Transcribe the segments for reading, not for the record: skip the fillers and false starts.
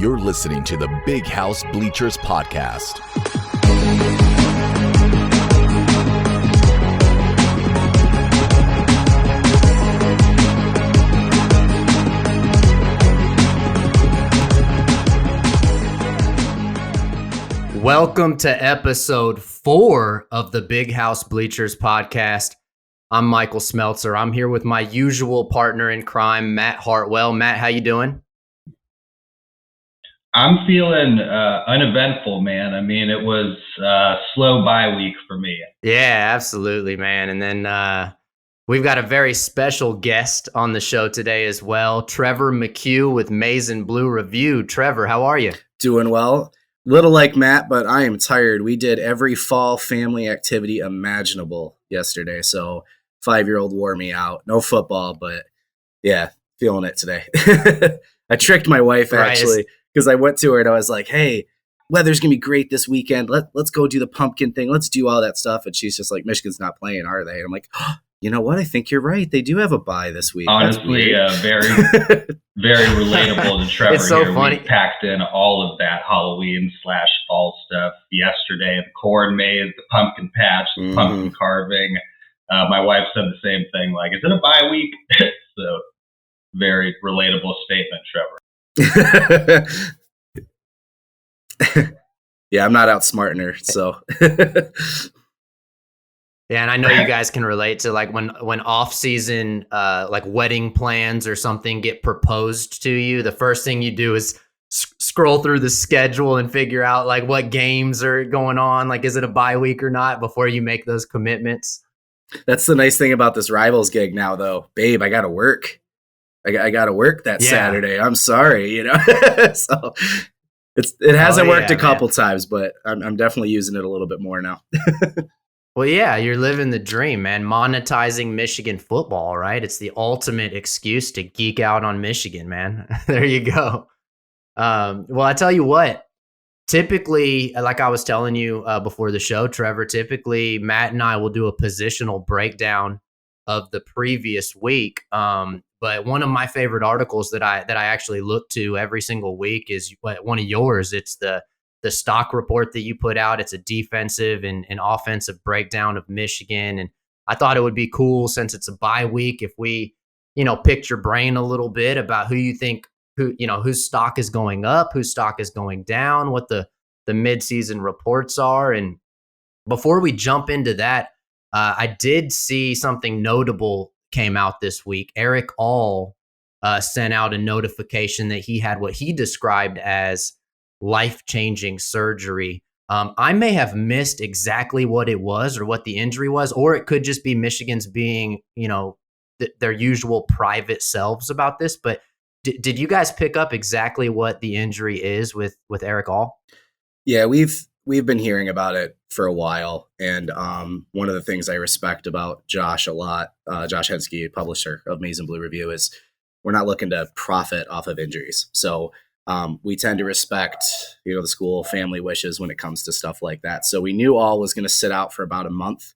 You're listening to the Big House Bleachers Podcast. Welcome to episode 4 of the Big House Bleachers Podcast. I'm Michael Smeltzer. I'm here with my usual partner in crime, Matt Hartwell. Matt, how you doing? I'm feeling uneventful, man. I mean, it was a slow bye week for me. Yeah, absolutely, man. And then we've got a very special guest on the show today as well, Trevor McCue with Maize and Blue Review. Trevor, how are you? Doing well. Little like Matt, but I am tired. We did every fall family activity imaginable yesterday, so 5-year-old wore me out. No football, but yeah, feeling it today. I tricked my wife, actually, because I went to her and I was like, hey, weather's going to be great this weekend. Let's go do the pumpkin thing. Let's do all that stuff. And she's just like, Michigan's not playing, are they? And I'm like, oh, you know what? I think you're right. They do have a bye this week. Honestly, very, very relatable to Trevor. It's so here. funny. We packed in all of that Halloween/fall stuff yesterday. The corn maze, the pumpkin patch, the pumpkin carving. My wife said the same thing. Like, is it a bye week? So, very relatable statement, Trevor. Yeah, I'm not outsmarting her, so. Yeah, and I know you guys can relate to like when off-season like wedding plans or something get proposed to you, the first thing you do is scroll through the schedule and figure out like what games are going on, like is it a bye week or not before you make those commitments. That's the nice thing about this Rivals gig now, though. Babe, I got to work. I got to work that Saturday. I'm sorry, you know. So it hasn't worked a couple times, but I'm definitely using it a little bit more now. Well, yeah, you're living the dream, man. Monetizing Michigan football, right? It's the ultimate excuse to geek out on Michigan, man. There you go. Well, I tell you what, typically, like I was telling you before the show, Trevor, typically Matt and I will do a positional breakdown of the previous week. But one of my favorite articles that I actually look to every single week is one of yours. It's the stock report that you put out. It's a defensive and offensive breakdown of Michigan. And I thought it would be cool since it's a bye week if we, picked your brain a little bit about who you think, whose stock is going up, whose stock is going down, what the midseason reports are. And before we jump into that, I did see something notable came out this week. Erick All sent out a notification that he had what he described as life-changing surgery. I may have missed exactly what it was or what the injury was, or it could just be Michigan's being, their usual private selves about this. But did you guys pick up exactly what the injury is with Erick All? Yeah, we've been hearing about it for a while, and one of the things I respect about Josh a lot, Josh Hensky, publisher of Maize and Blue Review, is we're not looking to profit off of injuries. So we tend to respect, the school family wishes when it comes to stuff like that. So we knew All was going to sit out for about a month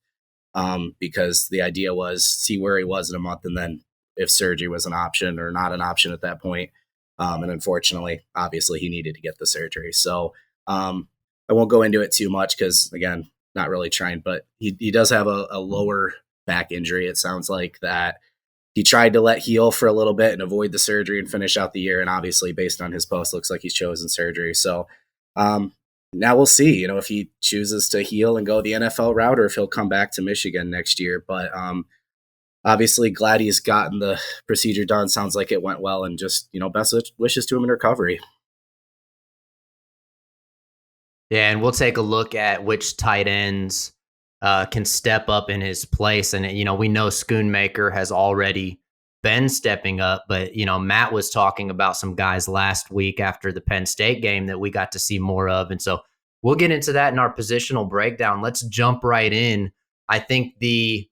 because the idea was see where he was in a month, and then if surgery was an option or not an option at that point. And unfortunately, obviously, he needed to get the surgery. So I won't go into it too much because, again, not really trying, but he does have a lower back injury. It sounds like that he tried to let heal for a little bit and avoid the surgery and finish out the year. And obviously, based on his post, looks like he's chosen surgery. So now we'll see, if he chooses to heal and go the NFL route or if he'll come back to Michigan next year. But obviously, glad he's gotten the procedure done. Sounds like it went well, and just, best wishes to him in recovery. Yeah, and we'll take a look at which tight ends can step up in his place. And, we know Schoonmaker has already been stepping up, but, Matt was talking about some guys last week after the Penn State game that we got to see more of. And so we'll get into that in our positional breakdown. Let's jump right in. I think the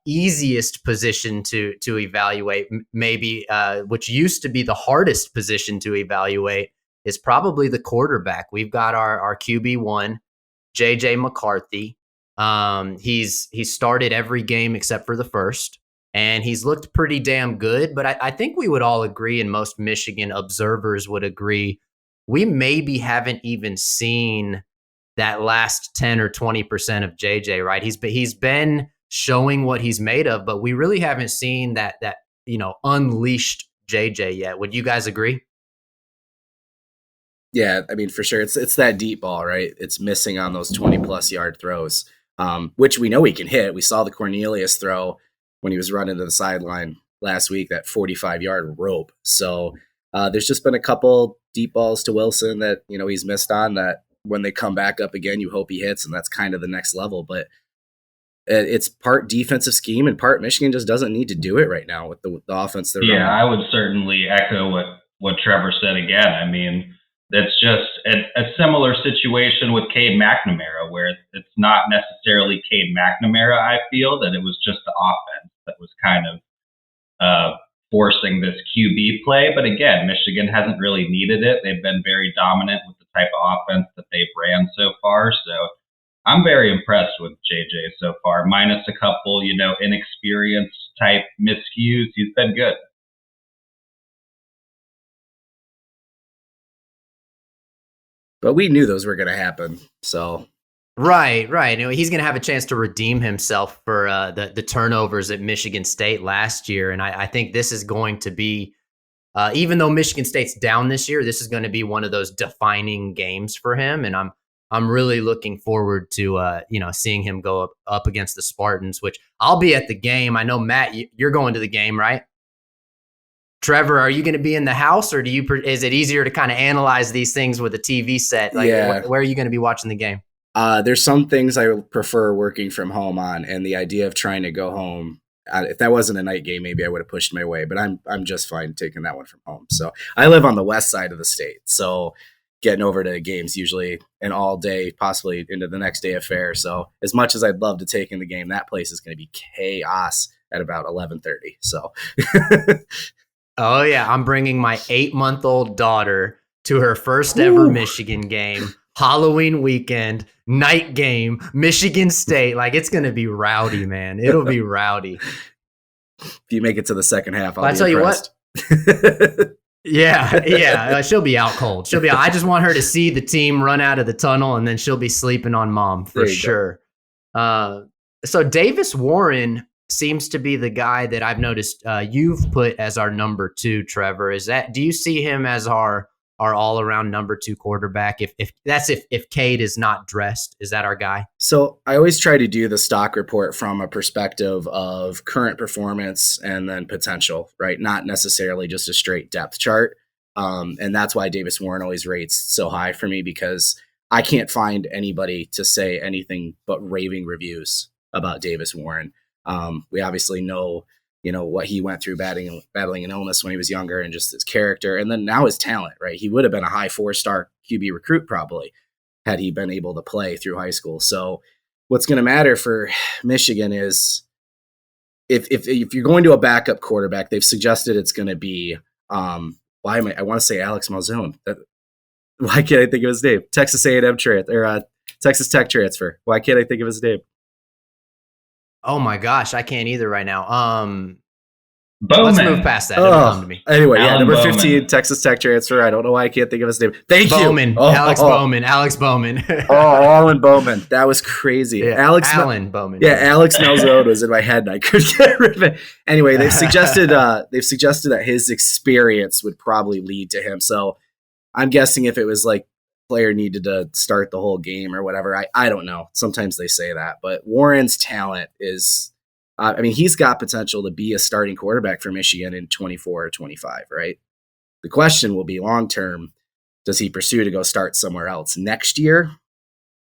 easiest position to evaluate, maybe, which used to be the hardest position to evaluate, is probably the quarterback. We've got our QB1, JJ McCarthy. He's started every game except for the first, and he's looked pretty damn good. But I think we would all agree, and most Michigan observers would agree, we maybe haven't even seen that last 10 or 20% of JJ, right? He's been showing what he's made of, but we really haven't seen that unleashed JJ yet. Would you guys agree? Yeah, I mean, for sure. It's that deep ball, right? It's missing on those 20-plus yard throws, which we know he can hit. We saw the Cornelius throw when he was running to the sideline last week, that 45-yard rope. So there's just been a couple deep balls to Wilson that, he's missed on, that when they come back up again, you hope he hits, and that's kind of the next level. But it's part defensive scheme and part Michigan just doesn't need to do it right now with the offense they're running. I would certainly echo what Trevor said again. I mean, that's just a similar situation with Cade McNamara, where it's not necessarily Cade McNamara. I feel that it was just the offense that was kind of forcing this QB play. But again, Michigan hasn't really needed it. They've been very dominant with the type of offense that they've ran so far. So I'm very impressed with JJ so far, minus a couple, inexperienced type miscues. He's been good. But we knew those were going to happen. So Right. He's going to have a chance to redeem himself for the turnovers at Michigan State last year. And I think this is going to be, even though Michigan State's down this year, this is going to be one of those defining games for him. And I'm really looking forward to seeing him go up against the Spartans, which I'll be at the game. I know, Matt, you're going to the game, right? Trevor, are you going to be in the house, or is it easier to kind of analyze these things with a TV set? Where are you going to be watching the game? There's some things I prefer working from home on, and the idea of trying to go home. If that wasn't a night game, maybe I would have pushed my way, but I'm just fine taking that one from home. So I live on the west side of the state, so getting over to games usually an all day, possibly into the next day affair. So as much as I'd love to take in the game, that place is going to be chaos at about 11:30. So. Oh, yeah. I'm bringing my 8-month-old daughter to her first ever Michigan game, Halloween weekend, night game, Michigan State. It's going to be rowdy, man. It'll be rowdy. If you make it to the second half, I'll tell impressed. You what. Yeah. She'll be out cold. I just want her to see the team run out of the tunnel, and then she'll be sleeping on mom for sure. So Davis Warren seems to be the guy that I've noticed you've put as our number 2, Trevor. Do you see him as our all around number 2 quarterback? If Cade is not dressed, is that our guy? So I always try to do the stock report from a perspective of current performance and then potential, right? Not necessarily just a straight depth chart. And that's why Davis Warren always rates so high for me, because I can't find anybody to say anything but raving reviews about Davis Warren. We obviously know, what he went through battling an illness when he was younger, and just his character, and then now his talent, right? He would have been a high 4-star QB recruit probably had he been able to play through high school. So what's going to matter for Michigan is if you're going to a backup quarterback, they've suggested it's going to be, I want to say Alex Malzone. Why can't I think of his name? Texas A&M Texas Tech transfer. Why can't I think of his name? Oh my gosh, I can't either right now. Bowman. Let's move past that. It'll come to me. Anyway, Alan number Bowman. 15, Texas Tech transfer. I don't know why I can't think of his name. Thank Bowman. you. Alex Bowman. Alex Bowman. Alan Bowman. That was crazy. Yeah, Alan Bowman. Yeah, Alex Malzone was in my head and I couldn't get rid of it. Anyway, they've suggested that his experience would probably lead to him. So I'm guessing if it was like player needed to start the whole game or whatever, I don't know. Sometimes they say that, but Warren's talent is, he's got potential to be a starting quarterback for Michigan in 24 or 25, right? The question will be long-term, does he pursue to go start somewhere else next year?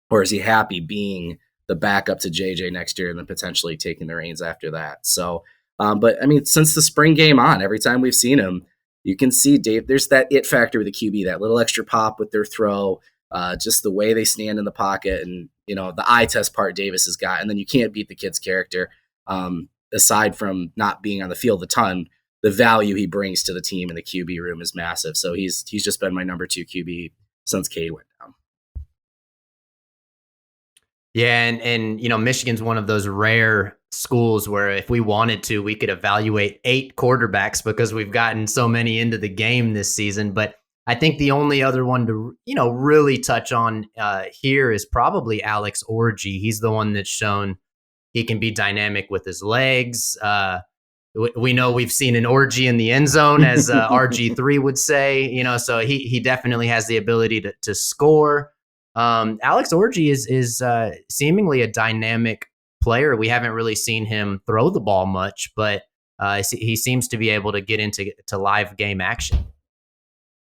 Or is he happy being the backup to JJ next year and then potentially taking the reins after that? So, but since the spring game on, every time we've seen him, you can see Dave, there's that it factor with the QB, that little extra pop with their throw, just the way they stand in the pocket, and, the eye test part Davis has got. And then you can't beat the kid's character. Aside from not being on the field a ton, the value he brings to the team in the QB room is massive. So he's just been my number 2 QB since Cade went down. Yeah, and Michigan's one of those rare schools where if we wanted to, we could evaluate 8 quarterbacks because we've gotten so many into the game this season. But I think the only other one to, really touch on here is probably Alex Orji. He's the one that's shown he can be dynamic with his legs. We know we've seen an orgy in the end zone, as RG3 would say, so he definitely has the ability to score. Alex Orji is seemingly a dynamic player. We haven't really seen him throw the ball much, but he seems to be able to get into live game action.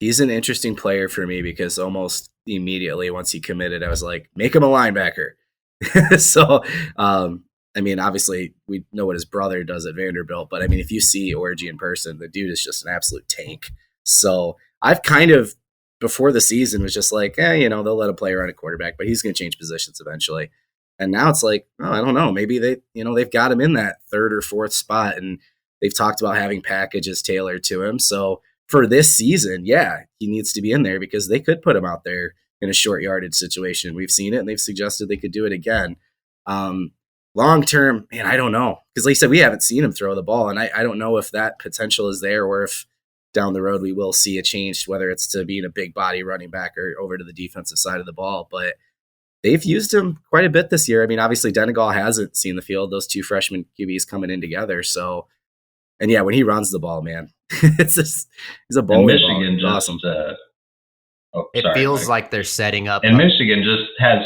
He's an interesting player for me because almost immediately once he committed, I was like, make him a linebacker. So, obviously we know what his brother does at Vanderbilt, but if you see Orji in person, the dude is just an absolute tank. So I've kind of, before the season, was just like, they'll let a player run a quarterback, but he's going to change positions eventually. And now it's like, I don't know, maybe they've got him in that third or fourth spot, and they've talked about having packages tailored to him. So for this season, he needs to be in there because they could put him out there in a short yardage situation. We've seen it, and they've suggested they could do it again. Long term, man, I don't know. Because like I said, we haven't seen him throw the ball, and I don't know if that potential is there or if down the road we will see a change, whether it's to being a big body running back or over to the defensive side of the ball. But they've used him quite a bit this year. Obviously, Denigall hasn't seen the field. Those two freshman QBs coming in together. So, and when he runs the ball, man, he's a bowling ball. Michigan It's awesome. It feels like they're setting up. And Michigan just has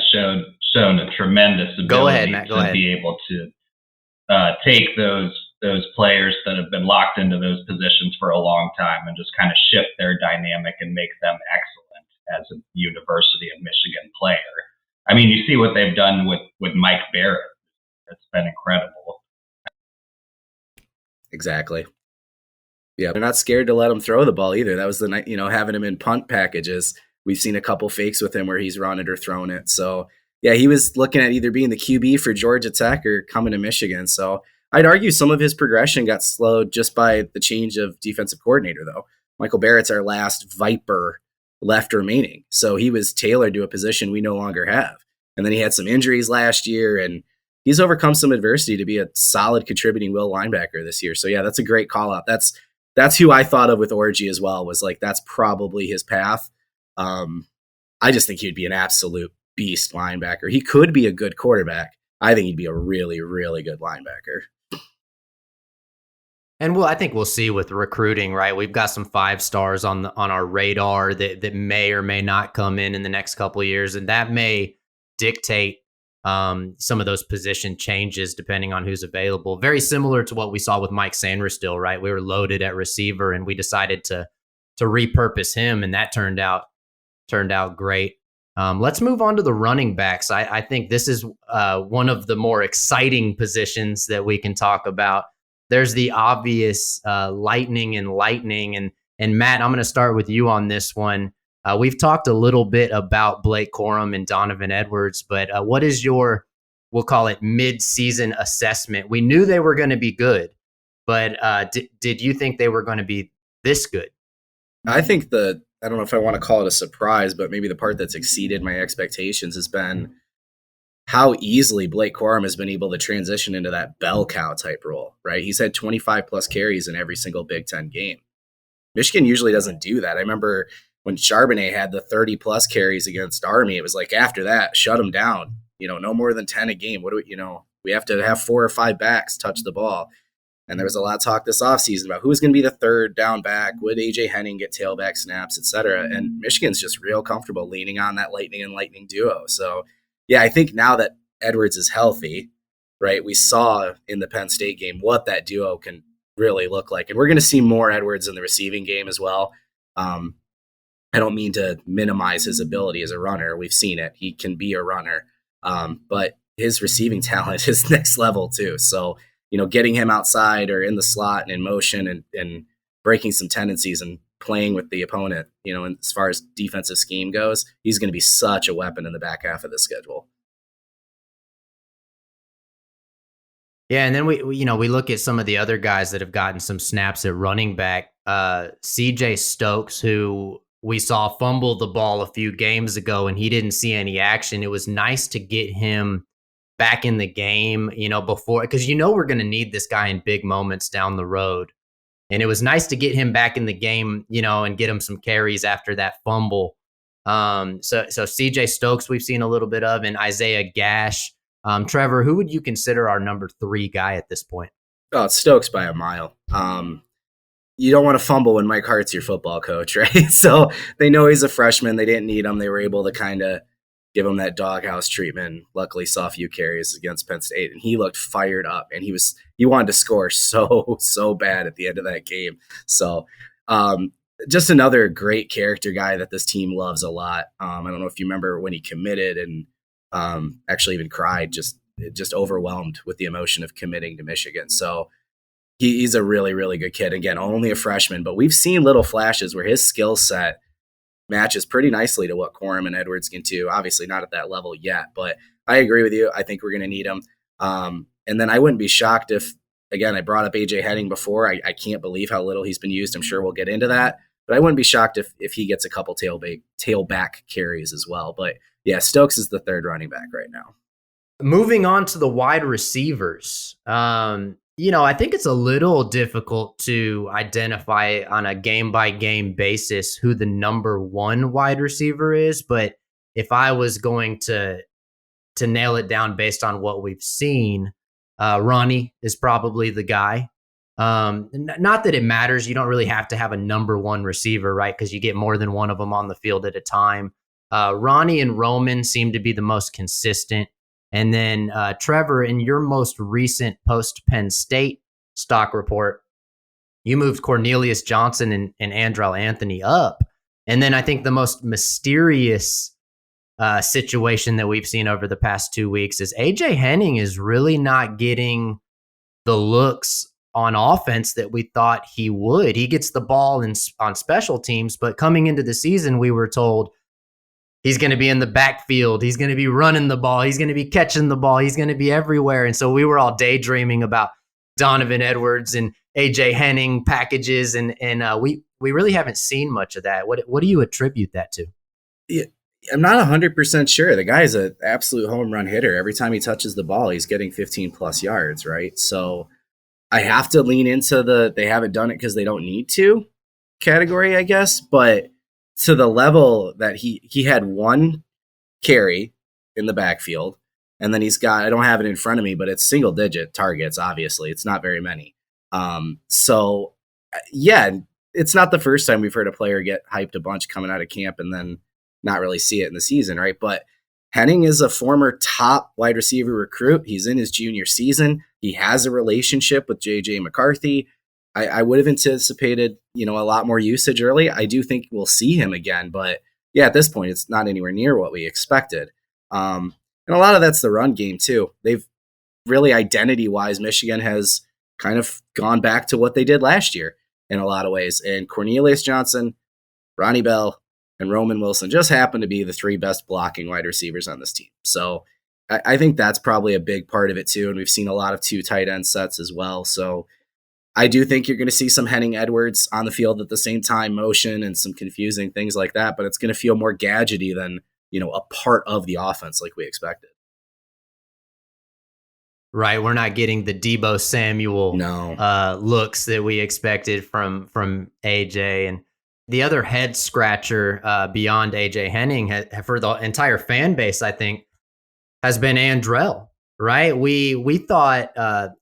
shown a tremendous ability Go ahead, Matt. to be able to take those players that have been locked into those positions for a long time and just kind of shift their dynamic and make them excellent as a University of Michigan player. You see what they've done with Mike Barrett. It's been incredible. Exactly. Yeah, they're not scared to let him throw the ball either. That was the night, having him in punt packages. We've seen a couple fakes with him where he's run it or thrown it. So, he was looking at either being the QB for Georgia Tech or coming to Michigan. So I'd argue some of his progression got slowed just by the change of defensive coordinator, though. Michael Barrett's our last Viper left remaining. So he was tailored to a position we no longer have. And then he had some injuries last year, and he's overcome some adversity to be a solid contributing will linebacker this year. So, that's a great call out. That's who I thought of with Orji as well, was like, that's probably his path. I just think he'd be an absolute beast linebacker. He could be a good quarterback. I think he'd be a really, really good linebacker. And I think we'll see with recruiting, right? We've got some 5 stars on our radar that may or may not come in the next couple of years, and that may dictate some of those position changes depending on who's available. Very similar to what we saw with Mike Sanderstill, right? We were loaded at receiver, and we decided to repurpose him, and that turned out great. Let's move on to the running backs. I think this is one of the more exciting positions that we can talk about. There's the obvious lightning. And Matt, I'm going to start with you on this one. We've talked a little bit about Blake Corum and Donovan Edwards, but what is your, we'll call it mid-season assessment? We knew they were going to be good, but did you think they were going to be this good? I think I don't know if I want to call it a surprise, but maybe the part that's exceeded my expectations has been how easily Blake Corum has been able to transition into that bell cow type role, right? He's had 25 plus carries in every single Big Ten game. Michigan usually doesn't do that. I remember when Charbonnet had the 30 plus carries against Army, it was like, after that, shut him down, no more than 10 a game. We have to have 4 or 5 backs touch the ball. And there was a lot of talk this offseason about who's going to be the third down back. Would AJ Henning get tailback snaps, et cetera? And Michigan's just real comfortable leaning on that lightning and lightning duo. So, I think now that Edwards is healthy, right, we saw in the Penn State game what that duo can really look like. And we're going to see more Edwards in the receiving game as well. I don't mean to minimize his ability as a runner. We've seen it. He can be a runner. But his receiving talent is next level too. So, getting him outside or in the slot and in motion and breaking some tendencies and playing with the opponent, and as far as defensive scheme goes, he's going to be such a weapon in the back half of the schedule. Yeah, and then we look at some of the other guys that have gotten some snaps at running back. CJ Stokes, who we saw fumble the ball a few games ago, and he didn't see any action. It was nice to get him back in the game, before, because we're going to need this guy in big moments down the road. And it was nice to get him back in the game, and get him some carries after that fumble. So CJ Stokes, we've seen a little bit of, and Isaiah Gash. Trevor, who would you consider our number 3 guy at this point? Oh, it's Stokes by a mile. You don't want to fumble when Mike Hart's your football coach, right? So they know he's a freshman. They didn't need him. They were able to kind of give him that doghouse treatment. Luckily saw a few carries against Penn State, and he looked fired up, and he wanted to score so bad at the end of that game. So just another great character guy that this team loves a lot. I don't know if you remember when he committed and actually even cried, just overwhelmed with the emotion of committing to Michigan. So he's a really, really good kid. Again, only a freshman, but we've seen little flashes where his skill set matches pretty nicely to what Corum and Edwards can do. Obviously not at that level yet, but I agree with you. I think we're going to need him. And then I wouldn't be shocked if, again, I brought up AJ Henning before. I can't believe how little he's been used. I'm sure we'll get into that, but I wouldn't be shocked if he gets a couple tailback carries as well. But yeah, Stokes is the 3rd running back right now. Moving on to the wide receivers. I think it's a little difficult to identify on a game-by-game basis who the number 1 wide receiver is. But if I was going to nail it down based on what we've seen, Ronnie is probably the guy. Not that it matters. You don't really have to have a number 1 receiver, right? Because you get more than one of them on the field at a time. Ronnie and Roman seem to be the most consistent. And then, Trevor, in your most recent post-Penn State stock report, you moved Cornelius Johnson and Andrell Anthony up. And then I think the most mysterious situation that we've seen over the past 2 weeks is AJ Henning is really not getting the looks on offense that we thought he would. He gets the ball on special teams, but coming into the season, we were told he's going to be in the backfield. He's going to be running the ball. He's going to be catching the ball. He's going to be everywhere. And so we were all daydreaming about Donovan Edwards and AJ Henning packages. And we really haven't seen much of that. What do you attribute that to? Yeah, I'm not 100% sure. The guy's an absolute home run hitter. Every time he touches the ball, he's getting 15 plus yards, right? So I have to lean into they haven't done it because they don't need to category, I guess. But to the level that he had 1 carry in the backfield, and then he's got, I don't have it in front of me, but it's single digit targets. Obviously it's not very many. So yeah, it's not the first time we've heard a player get hyped a bunch coming out of camp and then not really see it in the season. Right. But Henning is a former top wide receiver recruit. He's in his junior season. He has a relationship with JJ McCarthy. I would have anticipated, a lot more usage early. I do think we'll see him again, but yeah, at this point, it's not anywhere near what we expected. And a lot of that's the run game too. They've really identity-wise, Michigan has kind of gone back to what they did last year in a lot of ways. And Cornelius Johnson, Ronnie Bell, and Roman Wilson just happen to be the 3 best blocking wide receivers on this team. So I think that's probably a big part of it too. And we've seen a lot of 2 tight end sets as well. So I do think you're going to see some Henning Edwards on the field at the same time, motion and some confusing things like that, but it's going to feel more gadgety than, a part of the offense like we expected. Right. We're not getting the Deebo Samuel looks that we expected from AJ. And the other head scratcher beyond AJ Henning for the entire fan base, I think, has been Andrell. Right. We thought,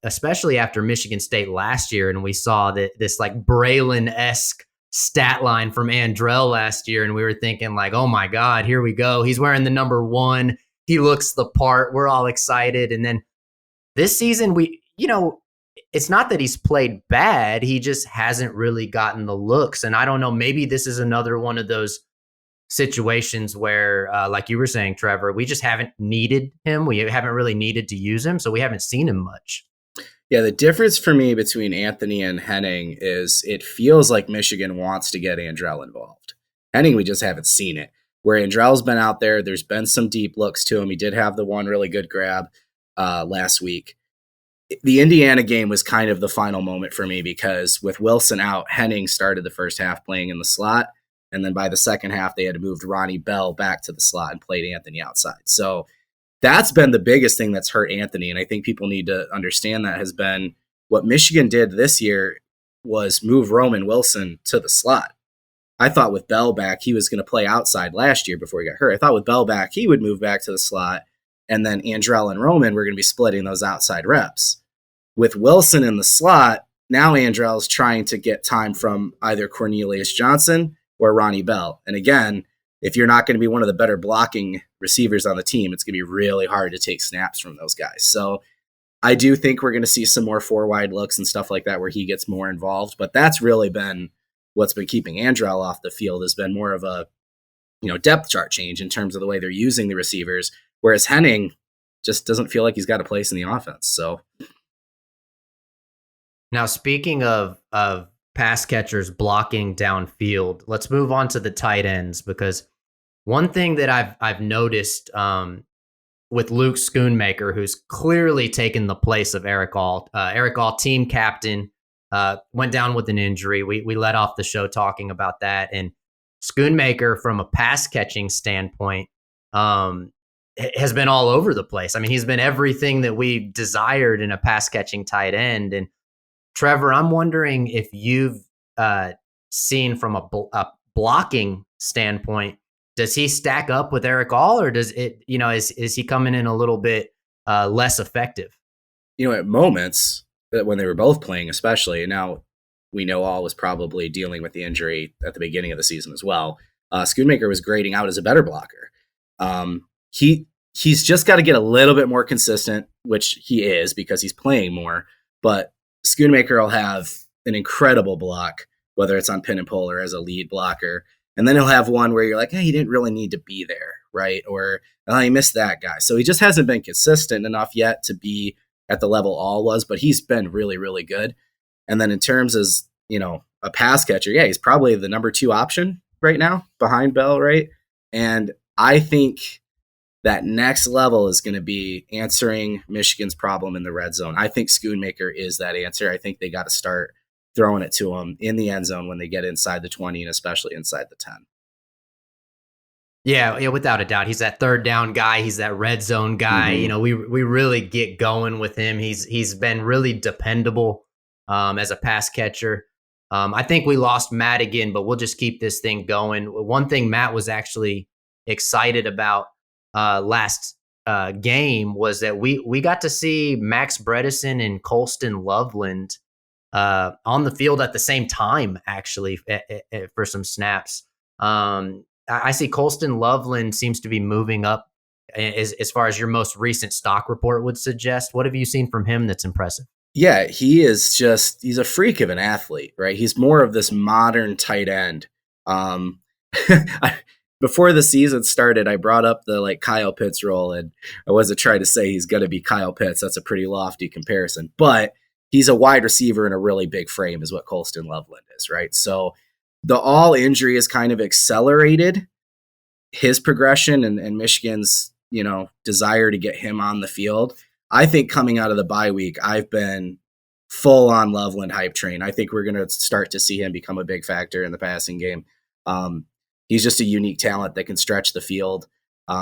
especially after Michigan State last year, and we saw this like Braylon-esque stat line from Andrell last year, and we were thinking like, oh my God, here we go. He's wearing the number 1. He looks the part. We're all excited. And then this season, it's not that he's played bad. He just hasn't really gotten the looks. And I don't know, maybe this is another one of those situations where, like you were saying, Trevor, we just haven't needed him. We haven't really needed to use him, so we haven't seen him much. Yeah, the difference for me between Anthony and Henning is it feels like Michigan wants to get Andrell involved. Henning, we just haven't seen it. Where Andrell's been out there, there's been some deep looks to him. He did have the one really good grab last week. The Indiana game was kind of the final moment for me because with Wilson out, Henning started the first half playing in the slot. And then by the second half, they had moved Ronnie Bell back to the slot and played Anthony outside. So that's been the biggest thing that's hurt Anthony. And I think people need to understand that has been what Michigan did this year was move Roman Wilson to the slot. I thought with Bell back, he was going to play outside last year before he got hurt. I thought with Bell back, he would move back to the slot, and then Andrell and Roman were going to be splitting those outside reps. With Wilson in the slot, now Andrell's trying to get time from either Cornelius Johnson or Ronnie Bell. And again, if you're not going to be one of the better blocking receivers on the team, it's going to be really hard to take snaps from those guys. So I do think we're going to see some more 4-wide looks and stuff like that where he gets more involved. But that's really been what's been keeping Andrell off the field, has been more of a depth chart change in terms of the way they're using the receivers, whereas Henning just doesn't feel like he's got a place in the offense. So now, speaking of pass catchers blocking downfield, let's move on to the tight ends, because one thing that I've noticed with Luke Schoonmaker, who's clearly taken the place of Erick All. Erick All, team captain, went down with an injury. We let off the show talking about that. And Schoonmaker, from a pass catching standpoint, has been all over the place. I mean, he's been everything that we desired in a pass catching tight end. And Trevor, I'm wondering if you've seen from a blocking standpoint, does he stack up with Erick All, or does it, is he coming in a little bit less effective? At moments, when they were both playing, especially, now we know All was probably dealing with the injury at the beginning of the season as well. Schoonmaker was grading out as a better blocker. He's just got to get a little bit more consistent, which he is because he's playing more. But Schoonmaker will have an incredible block, whether it's on pin and pull or as a lead blocker. And then he'll have one where you're like, hey, he didn't really need to be there, right? Or he missed that guy. So he just hasn't been consistent enough yet to be at the level All was, but he's been really, really good. And then in terms of, a pass catcher, yeah, he's probably the number 2 option right now behind Bell, right? And I think that next level is going to be answering Michigan's problem in the red zone. I think Schoonmaker is that answer. I think they got to start throwing it to him in the end zone when they get inside the 20 and especially inside the 10. Yeah, without a doubt. He's that third down guy. He's that red zone guy. Mm-hmm. We really get going with him. He's been really dependable as a pass catcher. I think we lost Matt again, but we'll just keep this thing going. One thing Matt was actually excited about last game was that we got to see Max Bredesen and Colston Loveland on the field at the same time, actually, for some snaps. I see Colston Loveland seems to be moving up as far as your most recent stock report would suggest. What have you seen from him that's impressive? Yeah, he's a freak of an athlete, right? He's more of this modern tight end. Before the season started, I brought up the Kyle Pitts role, and I wasn't trying to say he's going to be Kyle Pitts. That's a pretty lofty comparison, but he's a wide receiver in a really big frame is what Colston Loveland is, right? So the All injury has kind of accelerated his progression and Michigan's, desire to get him on the field. I think coming out of the bye week, I've been full on Loveland hype train. I think we're going to start to see him become a big factor in the passing game. He's just a unique talent that can stretch the field.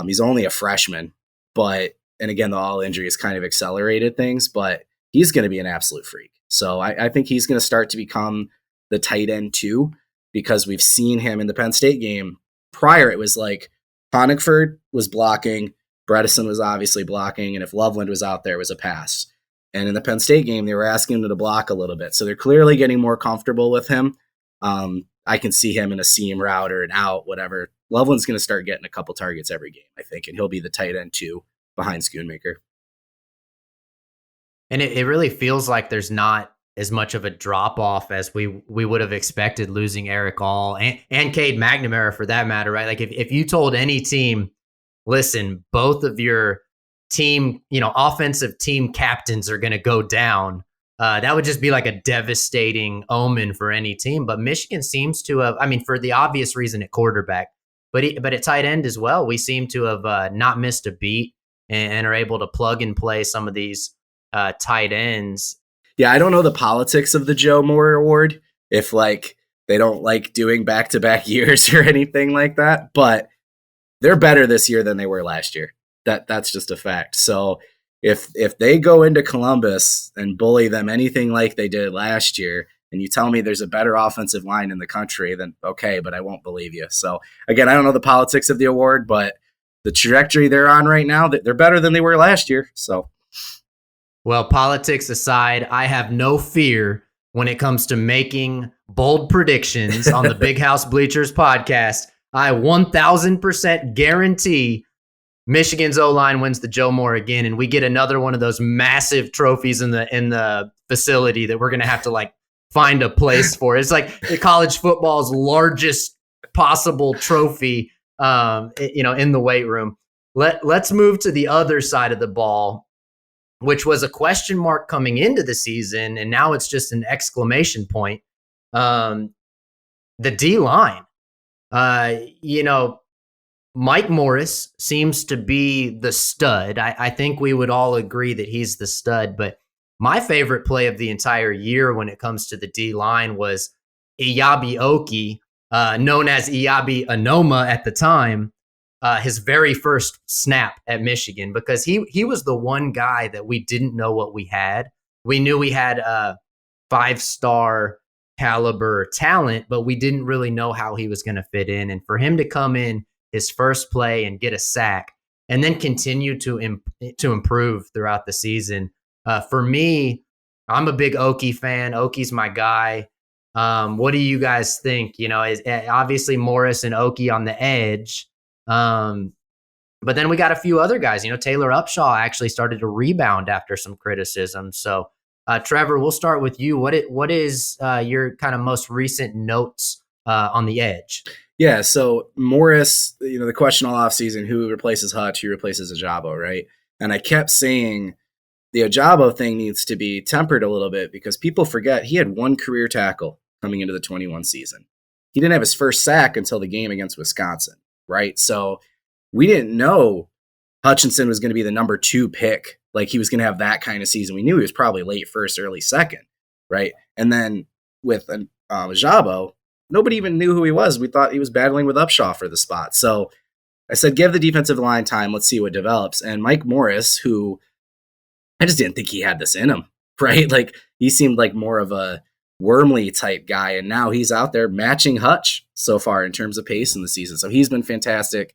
He's only a freshman, and again, the All injury has kind of accelerated things, but he's going to be an absolute freak. So I think he's going to start to become the tight end too, because we've seen him in the Penn State game. Prior, it was like Honigford was blocking, Bredesen was obviously blocking, and if Loveland was out there, it was a pass. And in the Penn State game, they were asking him to block a little bit. So they're clearly getting more comfortable with him. I can see him in a seam route or an out, whatever. Loveland's going to start getting a couple targets every game, I think, and he'll be the tight end too behind Schoonmaker. And it really feels like there's not as much of a drop off as we would have expected losing Erick All and Cade McNamara for that matter, right? Like if you told any team, listen, both of your team, offensive team captains are going to go down, that would just be like a devastating omen for any team. But Michigan seems to have, for the obvious reason at quarterback, but at tight end as well, we seem to have not missed a beat and are able to plug and play some of these tight ends. Yeah, I don't know the politics of the Joe Moore Award, if they don't like doing back-to-back years or anything like that, but they're better this year than they were last year. That's just a fact. So if they go into Columbus and bully them anything like they did last year and you tell me there's a better offensive line in the country, then okay, but I won't believe you. So again, I don't know the politics of the award, but the trajectory they're on right now, they're better than they were last year. So, well, politics aside, I have no fear when it comes to making bold predictions on the Big House Bleachers podcast. I 1,000% guarantee Michigan's O-line wins the Joe Moore again, and we get another one of those massive trophies in the facility that we're going to have to like find a place for. It's like college football's largest possible trophy, in the weight room. Let's move to the other side of the ball, which was a question mark coming into the season, and now it's just an exclamation point. The D-line. Mike Morris seems to be the stud. I think we would all agree that he's the stud, but my favorite play of the entire year when it comes to the D-line was Iyabi Oki, known as Iyabi Anoma at the time, his very first snap at Michigan, because he was the one guy that we didn't know what we had. We knew we had a 5-star caliber talent, but we didn't really know how he was going to fit in. And for him to come in his first play and get a sack and then continue to improve throughout the season. For me, I'm a big Oki fan. Oki's my guy. What do you guys think? Is obviously Morris and Oki on the edge. But then we got a few other guys. Taylor Upshaw actually started to rebound after some criticism. So, Trevor, we'll start with you. What is your kind of most recent notes on the edge? Yeah, so Morris, the question all offseason, who replaces Hutch, who replaces Ajabo, right? And I kept saying the Ajabo thing needs to be tempered a little bit because people forget he had one career tackle coming into the 21 season. He didn't have his first sack until the game against Wisconsin, right? So we didn't know Hutchinson was going to be the number 2 pick. Like he was going to have that kind of season. We knew he was probably late first, early second, right? And then with Ajabo, nobody even knew who he was. We thought he was battling with Upshaw for the spot. So I said, give the defensive line time. Let's see what develops. And Mike Morris, who I just didn't think he had this in him, right? Like he seemed like more of a Wormley type guy. And now he's out there matching Hutch so far in terms of pace in the season. So he's been fantastic.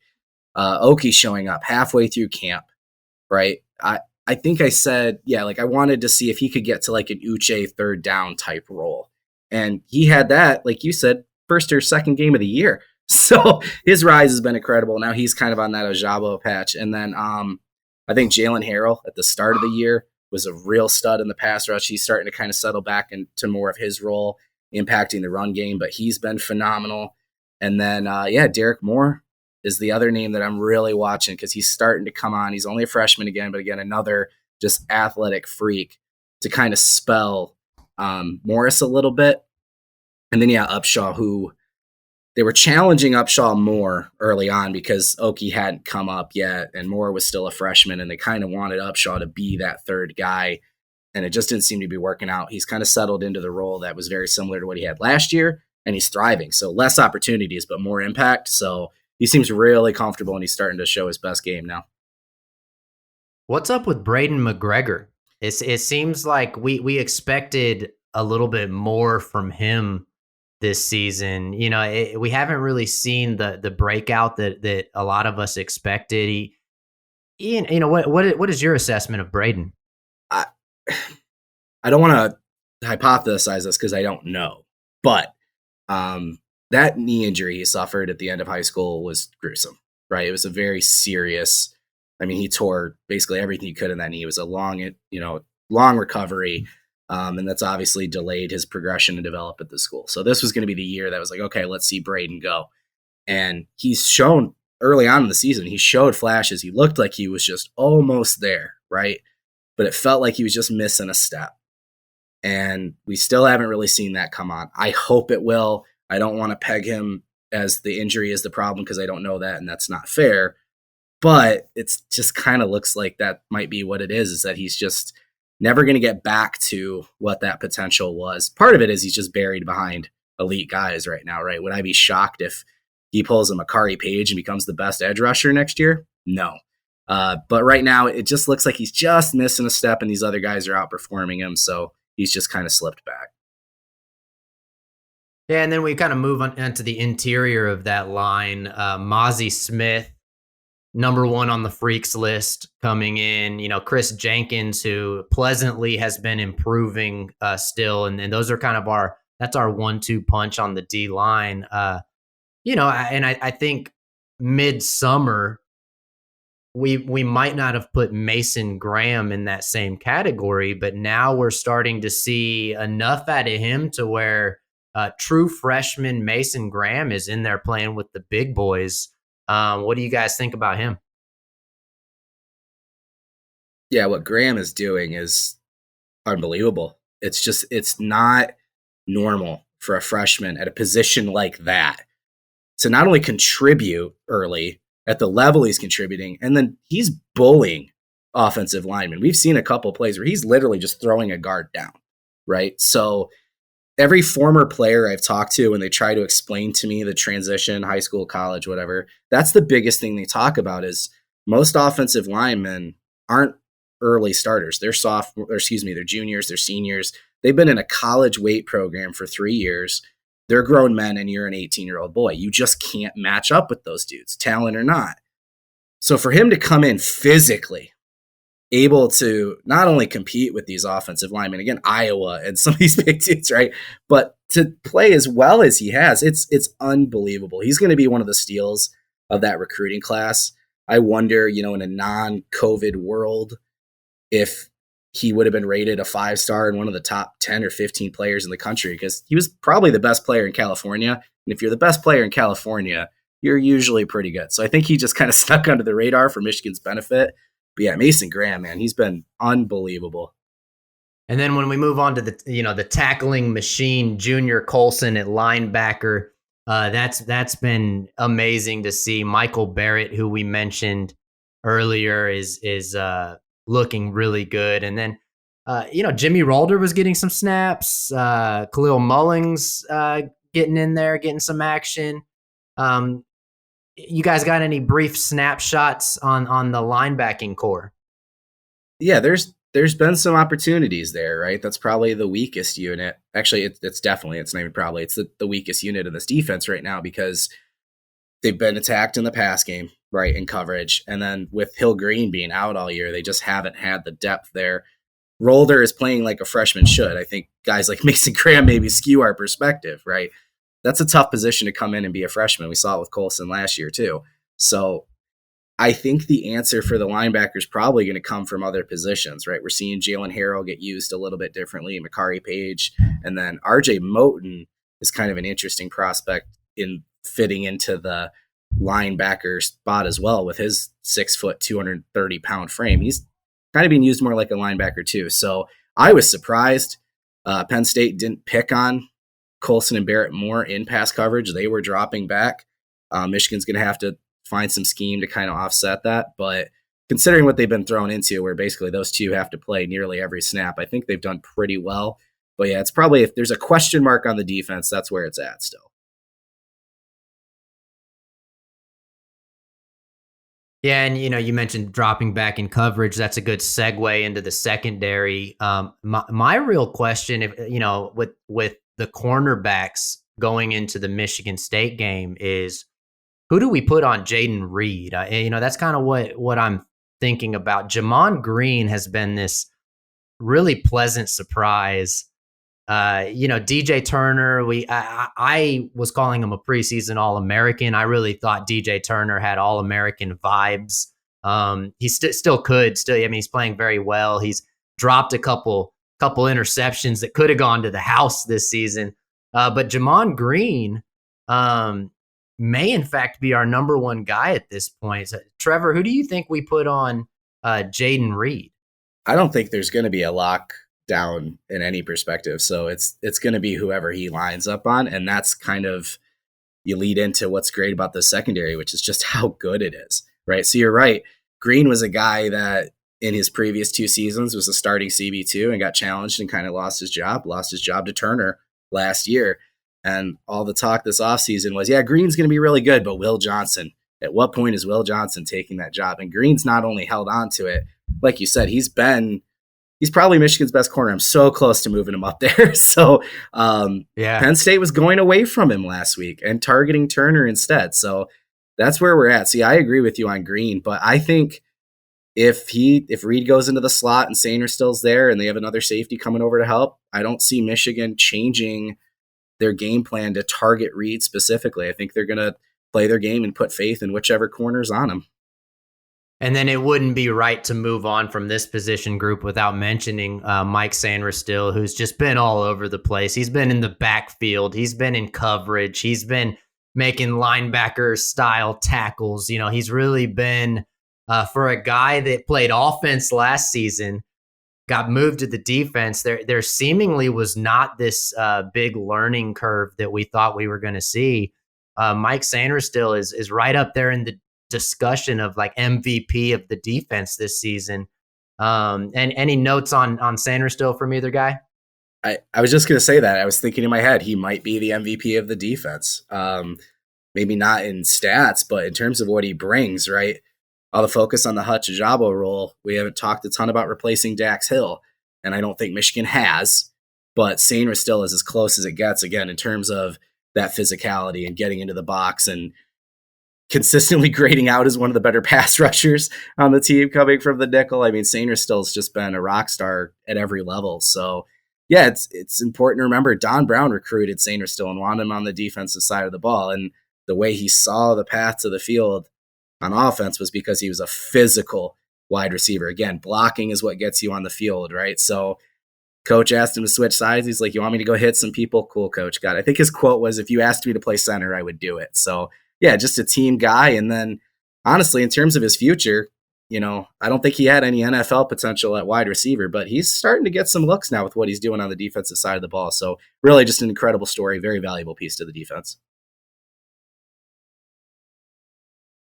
Oki showing up halfway through camp, right? I think I said, I wanted to see if he could get to like an Uche third down type role. And he had that, like you said, first or second game of the year. So his rise has been incredible. Now he's kind of on that Ajabo patch. And then I think Jalen Harrell at the start of the year was a real stud in the pass rush. He's starting to kind of settle back into more of his role, impacting the run game, but he's been phenomenal. And then, Derek Moore is the other name that I'm really watching because he's starting to come on. He's only a freshman again, but again, another just athletic freak to kind of spell Morris a little bit. And then, Upshaw, who they were challenging Upshaw more early on because Oki hadn't come up yet and Moore was still a freshman, and they kind of wanted Upshaw to be that third guy, and it just didn't seem to be working out. He's kind of settled into the role that was very similar to what he had last year, and he's thriving. So less opportunities, but more impact. So he seems really comfortable, and he's starting to show his best game now. What's up with Braden McGregor? It seems like we expected a little bit more from him this season. We haven't really seen the breakout that a lot of us expected. What is your assessment of Braden? I don't want to hypothesize this because I don't know, but that knee injury he suffered at the end of high school was gruesome, right? It was a very serious. He tore basically everything he could in that knee. It was a long recovery. And that's obviously delayed his progression and develop at the school. So this was going to be the year that was like, okay, let's see Braden go. And he's shown early on in the season, he showed flashes. He looked like he was just almost there, right? But it felt like he was just missing a step. And we still haven't really seen that come on. I hope it will. I don't want to peg him as the injury is the problem because I don't know that, and that's not fair. But it's just kind of looks like that might be what it is that he's just never going to get back to what that potential was. Part of it is he's just buried behind elite guys right now, right? Would I be shocked if he pulls a Makari Page and becomes the best edge rusher next year? No. But right now, it just looks like he's just missing a step, and these other guys are outperforming him, so he's just kind of slipped back. Yeah, and then we kind of move on into the interior of that line. Mozzie Smith, number one on the freaks list coming in. Chris Jenkins, who pleasantly has been improving still, and those are kind of that's our 1-2 punch on the D line. I think midsummer we might not have put Mason Graham in that same category, but now we're starting to see enough out of him to where true freshman Mason Graham is in there playing with the big boys. What do you guys think about him? Yeah, what Graham is doing is unbelievable. It's not normal for a freshman at a position like that to not only contribute early at the level he's contributing, and then he's bullying offensive linemen. We've seen a couple plays where he's literally just throwing a guard down, right? So every former player I've talked to, when they try to explain to me the transition, high school, college, whatever, that's the biggest thing they talk about is most offensive linemen aren't early starters. They're they're juniors, they're seniors. They've been in a college weight program for 3 years. They're grown men and you're an 18-year-old boy. You just can't match up with those dudes, talent or not. So for him to come in physically, able to not only compete with these offensive linemen, again, Iowa and some of these big dudes, right? But to play as well as he has, it's unbelievable. He's going to be one of the steals of that recruiting class. I wonder, in a non-COVID world, if he would have been rated a 5-star and one of the top 10 or 15 players in the country, because he was probably the best player in California. And if you're the best player in California, you're usually pretty good. So I think he just kind of stuck under the radar for Michigan's benefit. But yeah, Mason Graham, man, he's been unbelievable. And then when we move on to the tackling machine, Junior Colson at linebacker, that's been amazing to see. Michael Barrett, who we mentioned earlier, is looking really good. And then, Jimmy Ralder was getting some snaps. Khalil Mullings getting in there, getting some action. You guys got any brief snapshots on the linebacking core? Yeah, there's been some opportunities there, right? That's probably the weakest unit. Actually, it's not even probably. It's the weakest unit in this defense right now because they've been attacked in the pass game, right, in coverage. And then with Hill Green being out all year, they just haven't had the depth there. Rolder is playing like a freshman should. I think guys like Mason Graham maybe skew our perspective, right? That's a tough position to come in and be a freshman. We saw it with Colson last year too. So I think the answer for the linebacker is probably going to come from other positions, right? We're seeing Jalen Harrell get used a little bit differently, Makari Page, and then RJ Moten is kind of an interesting prospect in fitting into the linebacker spot as well with his 6 foot, 230 pound frame. He's kind of being used more like a linebacker too. So I was surprised Penn State didn't pick on Colson and Barrett more in pass coverage. They were dropping back. Michigan's going to have to find some scheme to kind of offset that. But considering what they've been thrown into, where basically those two have to play nearly every snap, I think they've done pretty well. But yeah, it's probably, if there's a question mark on the defense, that's where it's at still. Yeah, and you mentioned dropping back in coverage. That's a good segue into the secondary. My real question, if with the cornerbacks going into the Michigan State game, is who do we put on Jaden Reed? That's kind of what I'm thinking about. Jamon Green has been this really pleasant surprise. DJ Turner, I was calling him a preseason All-American. I really thought DJ Turner had All-American vibes. He still could. He's playing very well. He's dropped a couple interceptions that could have gone to the house this season. But Jamon Green may, in fact, be our number one guy at this point. So, Trevor, who do you think we put on Jaden Reed? I don't think there's going to be a lock down in any perspective. So it's going to be whoever he lines up on. And that's kind of, you lead into what's great about the secondary, which is just how good it is, right? So you're right. Green was a guy that in his previous 2 seasons was a starting CB2 and got challenged and kind of lost his job to Turner last year. And all the talk this offseason was, yeah, Green's going to be really good, but Will Johnson, at what point is Will Johnson taking that job? And Green's not only held on to it, like you said, he's been he's probably Michigan's best corner. I'm so close to moving him up there. So Penn State was going away from him last week and targeting Turner instead. So that's where we're at. See, I agree with you on Green, but I think if Reed goes into the slot and Sainristil's there and they have another safety coming over to help, I don't see Michigan changing their game plan to target Reed specifically. I think they're going to play their game and put faith in whichever corner's on him. And then it wouldn't be right to move on from this position group without mentioning Mike Sainristil, who's just been all over the place. He's been in the backfield. He's been in coverage. He's been making linebacker-style tackles. You know, he's really been, for a guy that played offense last season, got moved to the defense, there seemingly was not this big learning curve that we thought we were going to see. Mike Sainristil is right up there in the discussion of like MVP of the defense this season. And any notes on Sainristil from either guy? I was just going to say that. I was thinking in my head, he might be the MVP of the defense. Maybe not in stats, but in terms of what he brings, right? All the focus on the Hutch Ajabo role. We haven't talked a ton about replacing Dax Hill, and I don't think Michigan has, but Sainristil is as close as it gets, again, in terms of that physicality and getting into the box and consistently grading out as one of the better pass rushers on the team coming from the nickel. I mean, Sainristil's just been a rock star at every level. So, yeah, it's important to remember Don Brown recruited Sainristil and wanted him on the defensive side of the ball. And the way he saw the path to the field on offense was because he was a physical wide receiver. Again, blocking is what gets you on the field, right? So coach asked him to switch sides. He's like, you want me to go hit some people? Cool, coach. Got it. I think his quote was, if you asked me to play center, I would do it. So, yeah, just a team guy. And then, honestly, in terms of his future, you know, I don't think he had any NFL potential at wide receiver, but he's starting to get some looks now with what he's doing on the defensive side of the ball. So really just an incredible story, very valuable piece to the defense.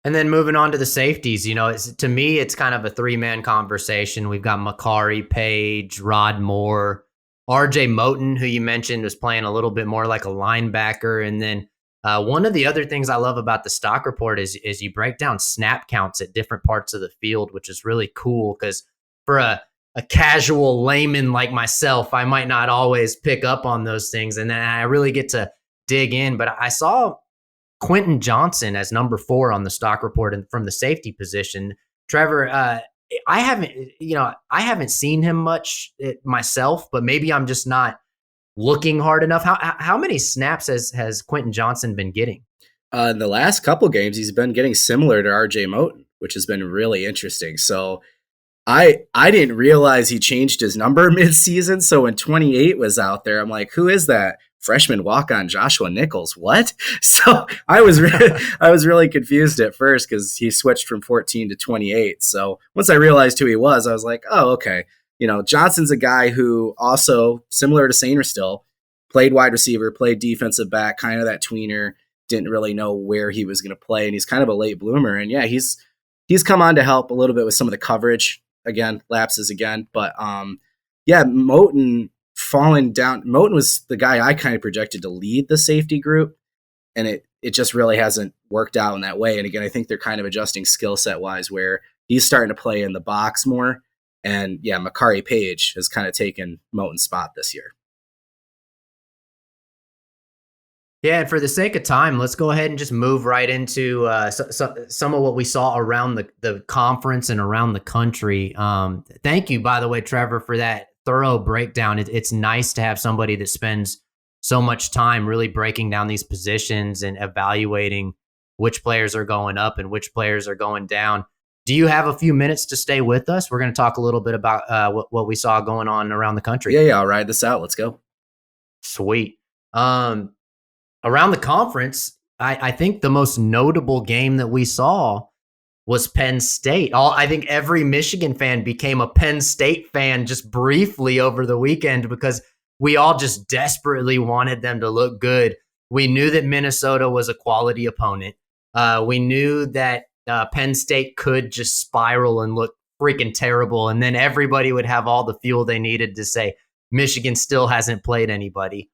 And then moving on to the safeties, you know, to me, it's kind of a three-man conversation. We've got Makari, Page, Rod Moore, RJ Moten, who you mentioned was playing a little bit more like a linebacker. And then one of the other things I love about the stock report is you break down snap counts at different parts of the field, which is really cool because for a casual layman like myself, I might not always pick up on those things. And then I really get to dig in. But I saw Quentin Johnson as number 4 on the stock report and from the safety position. Trevor, I haven't seen him much myself, but maybe I'm just not looking hard enough. How many snaps has Quentin Johnson been getting? In the last couple games, he's been getting similar to RJ Moten, which has been really interesting. So I didn't realize he changed his number mid-season. So when 28 was out there, I'm like, who is that? Freshman walk-on Joshua Nichols. What? So I was really confused at first because he switched from 14 to 28. So once I realized who he was, I was like, oh, okay. You know, Johnson's a guy who also, similar to Sainristil, played wide receiver, played defensive back, kind of that tweener, didn't really know where he was going to play, and he's kind of a late bloomer. And yeah, he's come on to help a little bit with some of the coverage, again, lapses again. But yeah, Moten falling down. Moten was the guy I kind of projected to lead the safety group, and it just really hasn't worked out in that way. And again, I think they're kind of adjusting skill set wise where he's starting to play in the box more. And yeah, Makari Page has kind of taken Moten's spot this year. Yeah, and for the sake of time, let's go ahead and just move right into some of what we saw around the conference and around the country. Thank you, by the way, Trevor, for that thorough breakdown. It's nice to have somebody that spends so much time really breaking down these positions and evaluating which players are going up and which players are going down. Do you have a few minutes to stay with us? We're going to talk a little bit about what we saw going on around the country. Yeah, I'll ride this out. Let's go. Sweet. Around the conference, I think the most notable game that we saw was Penn State. I think every Michigan fan became a Penn State fan just briefly over the weekend because we all just desperately wanted them to look good. We knew that Minnesota was a quality opponent. We knew that Penn State could just spiral and look freaking terrible. And then everybody would have all the fuel they needed to say, Michigan still hasn't played anybody.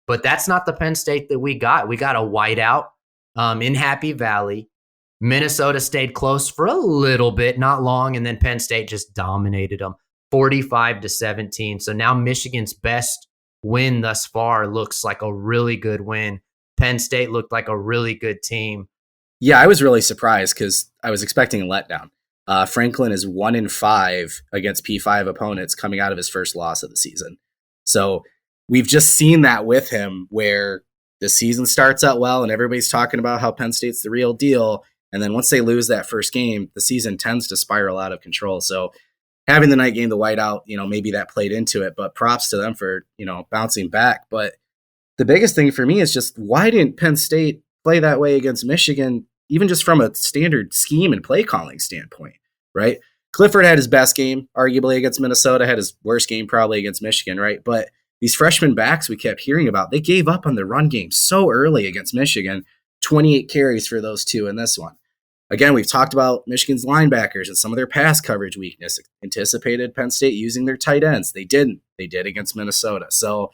But that's not the Penn State that we got. We got a whiteout in Happy Valley. Minnesota stayed close for a little bit, not long, and then Penn State just dominated them. 45-17. So now Michigan's best win thus far looks like a really good win. Penn State looked like a really good team. Yeah, I was really surprised because I was expecting a letdown. Franklin is 1-5 against P5 opponents coming out of his first loss of the season. So we've just seen that with him where the season starts out well and everybody's talking about how Penn State's the real deal. And then once they lose that first game, the season tends to spiral out of control. So having the night game, the whiteout, maybe that played into it, but props to them for, bouncing back. But the biggest thing for me is just why didn't Penn State play that way against Michigan, even just from a standard scheme and play calling standpoint, right? Clifford had his best game, arguably, against Minnesota, had his worst game probably against Michigan, right? But these freshman backs we kept hearing about, they gave up on the run game so early against Michigan, 28 carries for those two in this one. Again, we've talked about Michigan's linebackers and some of their pass coverage weakness. Anticipated Penn State using their tight ends. They didn't. They did against Minnesota. So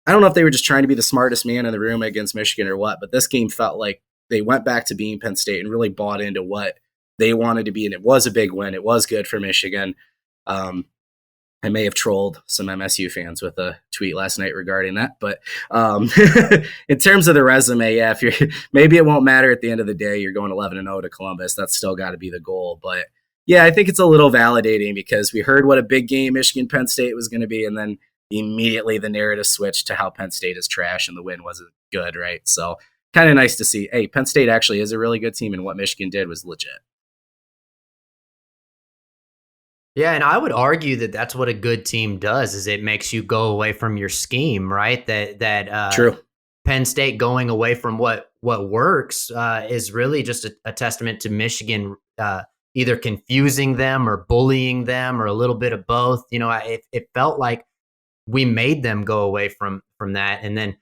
I don't know if they were just trying to be the smartest man in the room against Michigan or what, but this game felt like they went back to being Penn State and really bought into what they wanted to be. And it was a big win. It was good for Michigan. I may have trolled some MSU fans with a tweet last night regarding that, but in terms of the resume, yeah, maybe it won't matter at the end of the day. You're going 11-0 to Columbus. That's still got to be the goal. But yeah, I think it's a little validating because we heard what a big game Michigan Penn State was going to be, and then immediately the narrative switched to how Penn State is trash and the win wasn't good, right? So kind of nice to see, hey, Penn State actually is a really good team, and what Michigan did was legit. Yeah, and I would argue that that's what a good team does, is it makes you go away from your scheme, right? That True. Penn State going away from what works is really just a testament to Michigan either confusing them or bullying them or a little bit of both. It felt like we made them go away from that. And then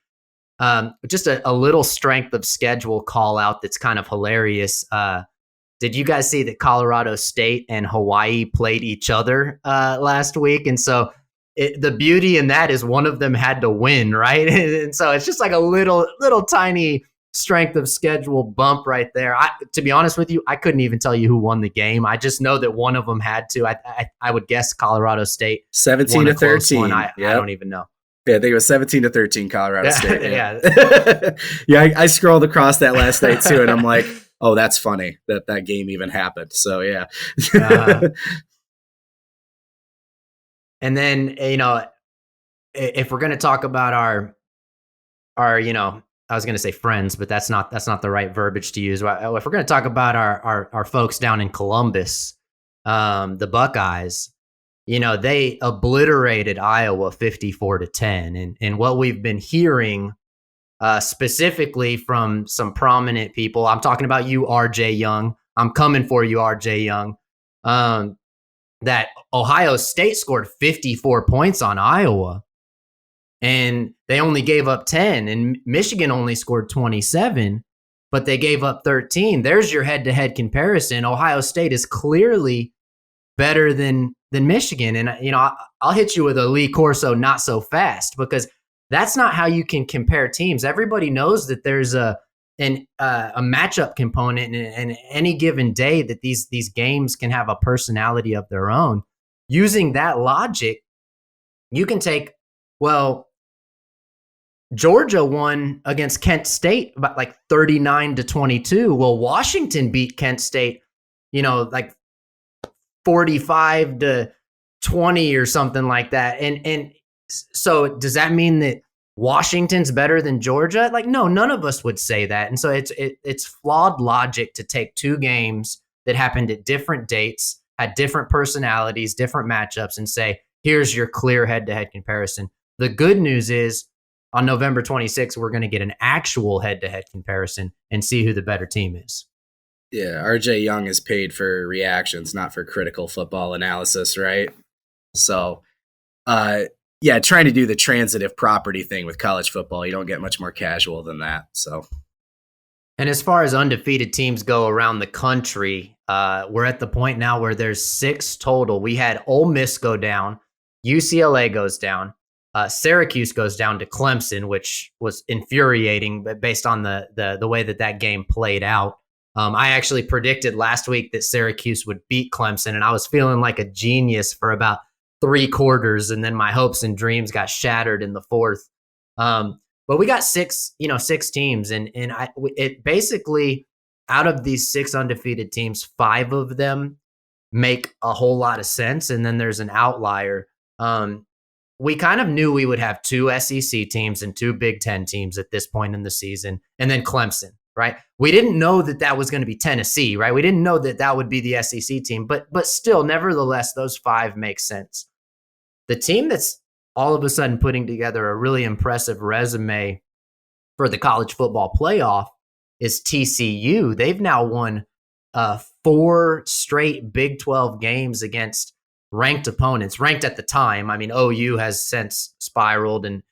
just a little strength of schedule call out that's kind of hilarious. Did you guys see that Colorado State and Hawaii played each other last week? And so the beauty in that is one of them had to win, right? And so it's just like a little tiny strength of schedule bump right there. To be honest with you, I couldn't even tell you who won the game. I just know that one of them had to. I would guess Colorado State 17-13. I don't even know. Yeah, I think it was 17-13 Colorado State. Yeah. Yeah, I scrolled across that last night too, and I'm like, oh, that's funny that game even happened. So yeah. And then, if we're going to talk about our, I was going to say friends, but that's not the right verbiage to use. If we're going to talk about our folks down in Columbus, the Buckeyes, they obliterated Iowa 54-10. And what we've been hearing specifically from some prominent people, I'm talking about you, RJ Young. I'm coming for you, RJ Young. That Ohio State scored 54 points on Iowa, and they only gave up 10, and Michigan only scored 27, but they gave up 13. There's your head-to-head comparison. Ohio State is clearly better than Michigan, and I'll hit you with a Lee Corso not so fast, because that's not how you can compare teams. Everybody knows that there's a matchup component, and any given day that these games can have a personality of their own. Using that logic, you can take, Georgia won against Kent State about like 39-22. Well, Washington beat Kent State, like 45-20 or something like that. And so does that mean that Washington's better than Georgia? Like, no, none of us would say that. And so it's flawed logic to take two games that happened at different dates, had different personalities, different matchups, and say, here's your clear head-to-head comparison. The good news is on November 26th, we're going to get an actual head-to-head comparison and see who the better team is. Yeah, RJ Young is paid for reactions, not for critical football analysis, right? So, yeah, trying to do the transitive property thing with college football, you don't get much more casual than that. So, and as far as undefeated teams go around the country, we're at the point now where there's 6 total. We had Ole Miss go down, UCLA goes down, Syracuse goes down to Clemson, which was infuriating based on the way that game played out. I actually predicted last week that Syracuse would beat Clemson, and I was feeling like a genius for about 3 quarters, and then my hopes and dreams got shattered in the fourth. But we got 6 teams, and it basically, out of these 6 undefeated teams, 5 of them make a whole lot of sense, and then there's an outlier. We kind of knew we would have 2 SEC teams and 2 Big Ten teams at this point in the season, and then Clemson, right? We didn't know that was going to be Tennessee, right? We didn't know that would be the SEC team, but still, nevertheless, those 5 make sense. The team that's all of a sudden putting together a really impressive resume for the college football playoff is TCU. They've now won 4 straight Big 12 games against ranked opponents, ranked at the time. I mean, OU has since spiraled and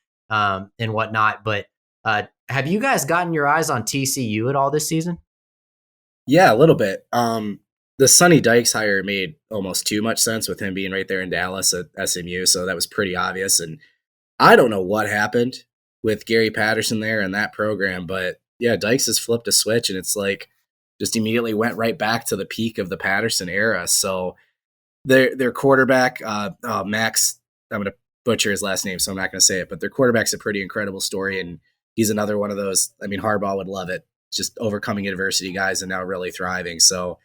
whatnot, but have you guys gotten your eyes on TCU at all this season? Yeah, a little bit. The Sonny Dykes hire made almost too much sense with him being right there in Dallas at SMU, so that was pretty obvious. And I don't know what happened with Gary Patterson there and that program, but yeah, Dykes has flipped a switch, and it's like just immediately went right back to the peak of the Patterson era. So their quarterback, Max, I'm going to butcher his last name, so I'm not going to say it, but their quarterback's a pretty incredible story, and he's another one of those, I mean, Harbaugh would love it, just overcoming adversity guys and now really thriving. So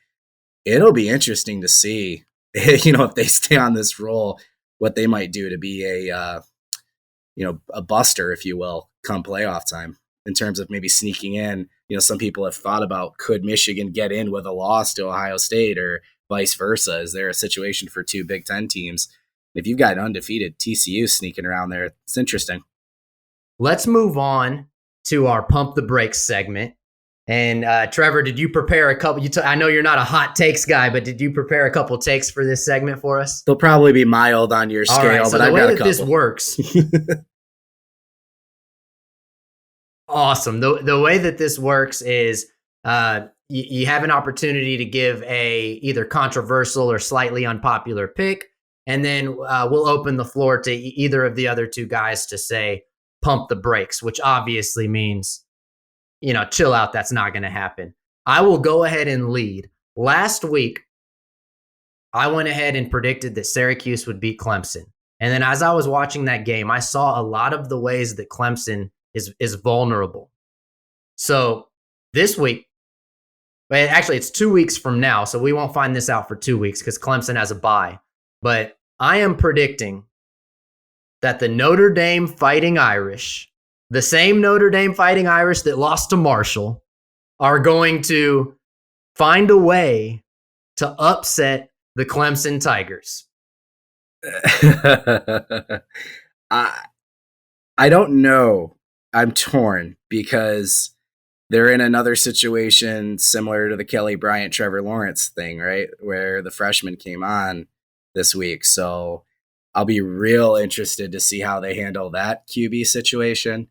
it'll be interesting to see, if they stay on this roll, what they might do to be a buster, if you will, come playoff time in terms of maybe sneaking in. Some people have thought about, could Michigan get in with a loss to Ohio State or vice versa? Is there a situation for 2 Big Ten teams? If you've got undefeated TCU sneaking around there, it's interesting. Let's move on to our Pump the Brakes segment. And Trevor, did you prepare a couple? I know you're not a hot takes guy, but did you prepare a couple takes for this segment for us? They'll probably be mild on your scale, right, so but I've got a couple. This works. Awesome. The way that this works is you have an opportunity to give a either controversial or slightly unpopular pick, and then we'll open the floor to either of the other 2 guys to say pump the brakes, which obviously means, chill out. That's not going to happen. I will go ahead and lead. Last week, I went ahead and predicted that Syracuse would beat Clemson. And then as I was watching that game, I saw a lot of the ways that Clemson is vulnerable. So this week, actually it's 2 weeks from now, so we won't find this out for 2 weeks because Clemson has a bye. But I am predicting that the Notre Dame Fighting Irish, the same Notre Dame Fighting Irish that lost to Marshall, are going to find a way to upset the Clemson Tigers. I don't know. I'm torn because they're in another situation similar to the Kelly Bryant, Trevor Lawrence thing, right? Where the freshman came on this week. So I'll be real interested to see how they handle that QB situation.